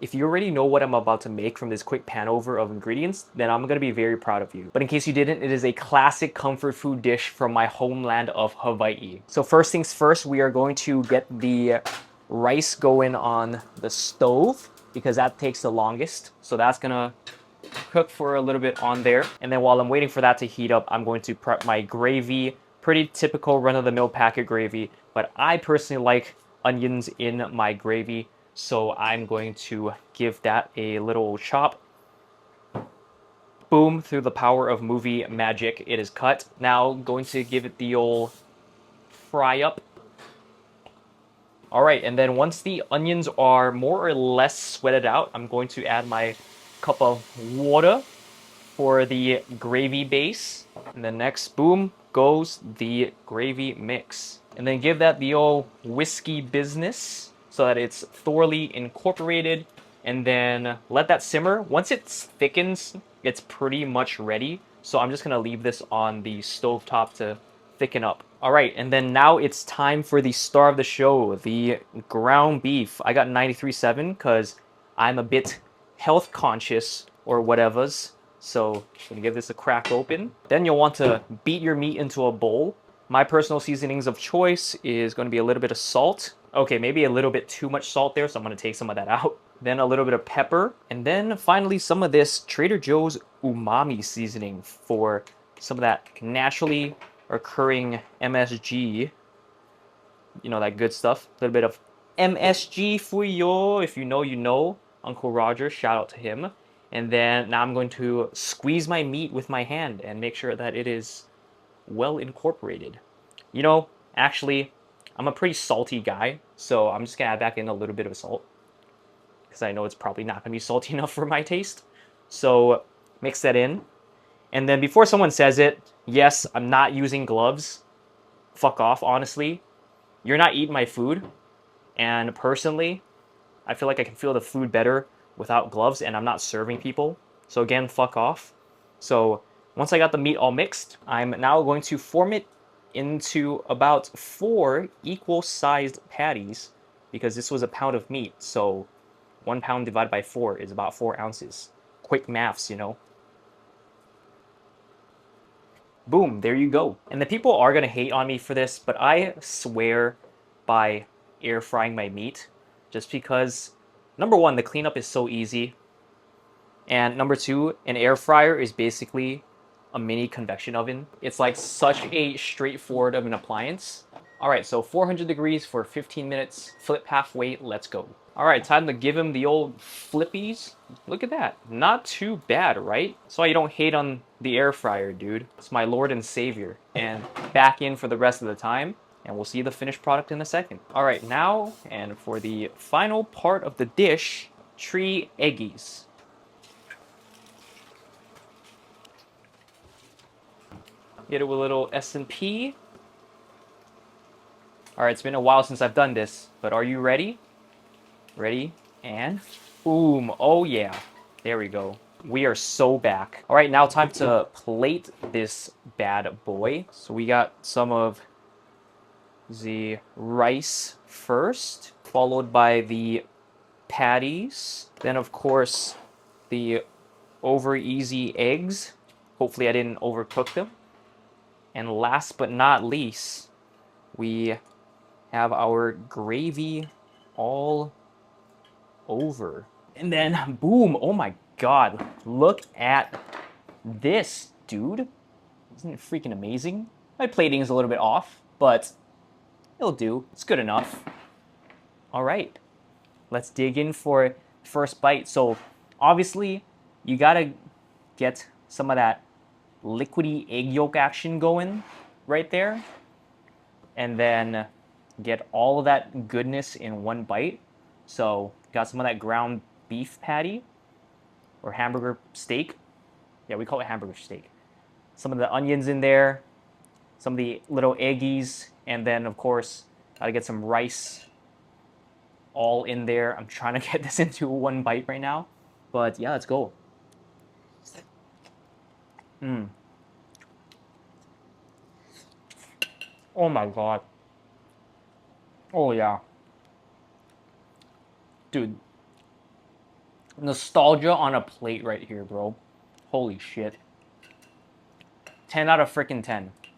If you already know what I'm about to make from this quick pan over of ingredients, then I'm gonna be very proud of you. But in case you didn't, it is a classic comfort food dish from my homeland of Hawaii. So first things first, we are going to get the rice going on the stove because that takes the longest. So that's gonna cook for a little bit on there. And then while I'm waiting for that to heat up, I'm going to prep my gravy. Pretty typical run-of-the-mill packet gravy, but I personally like onions in my gravy. So I'm going to give that a little chop. Boom, through the power of movie magic, it is cut. Now going to give it the old fry up. All right, and then once the onions are more or less sweated out, I'm going to add my cup of water for the gravy base. And then next, boom, goes the gravy mix. And then give that the old whiskey business so that it's thoroughly incorporated. And then let that simmer. Once it thickens, it's pretty much ready. So I'm just gonna leave this on the stovetop to thicken up. All right, and then now it's time for the star of the show, the ground beef. I got 93.7 because I'm a bit health conscious or whatever's. So I'm gonna give this a crack open. Then you'll want to beat your meat into a bowl. My personal seasonings of choice is going to be a little bit of salt. Okay, maybe a little bit too much salt there, so I'm going to take some of that out. Then a little bit of pepper. And then finally some of this Trader Joe's umami seasoning for some of that naturally occurring MSG. You know, that good stuff. A little bit of MSG for you. If you know, you know. Uncle Roger, shout out to him. And then now I'm going to squeeze my meat with my hand and make sure that it is well incorporated. You know, actually, I'm a pretty salty guy, so I'm just gonna add back in a little bit of salt because I know it's probably not gonna be salty enough for my taste. So mix that in. And then before someone says it, yes, I'm not using gloves. Fuck off, honestly. You're not eating my food. And personally, I feel like I can feel the food better without gloves, and I'm not serving people. So again, fuck off. So once I got the meat all mixed, I'm now going to form it into about 4 equal-sized patties because this was a pound of meat. So 1 pound divided by 4 is about 4 ounces. Quick maths, you know. Boom, there you go. And the people are gonna hate on me for this, but I swear by air frying my meat just because number one, the cleanup is so easy. And number two, an air fryer is basically a mini convection oven. It's like such a straightforward of an appliance. All right, so 400 degrees for 15 minutes, flip halfway, let's go. All right, time to give him the old flippies. Look at that, not too bad, right? That's why you don't hate on the air fryer, dude. It's my lord and savior. And back in for the rest of the time, and we'll see the finished product in a second. All right, now, and for the final part of the dish, tree eggies. Get it with a little S&P. All right, it's been a while since I've done this, but are you ready? Ready? And boom. Oh yeah. There we go. We are so back. All right, now time to plate this bad boy. So we got some of the rice first, followed by the patties. Then, of course, the over easy eggs. Hopefully I didn't overcook them. And last but not least, we have our gravy all over. And then, boom, oh my god, look at this, dude. Isn't it freaking amazing? My plating is a little bit off, but it'll do. It's good enough. All right, let's dig in for first bite. So, obviously, you gotta get some of that liquidy egg yolk action going right there. And then get all of that goodness in one bite. So got some of that ground beef patty or hamburger steak. Yeah, we call it hamburger steak. Some of the onions in there, some of the little eggies, and then of course gotta get some rice all in there. I'm trying to get this into one bite right now, but yeah, let's go. Mm. Oh my god. Oh yeah. Dude, Nostalgia on a plate right here, bro. Holy shit. 10 out of freaking 10.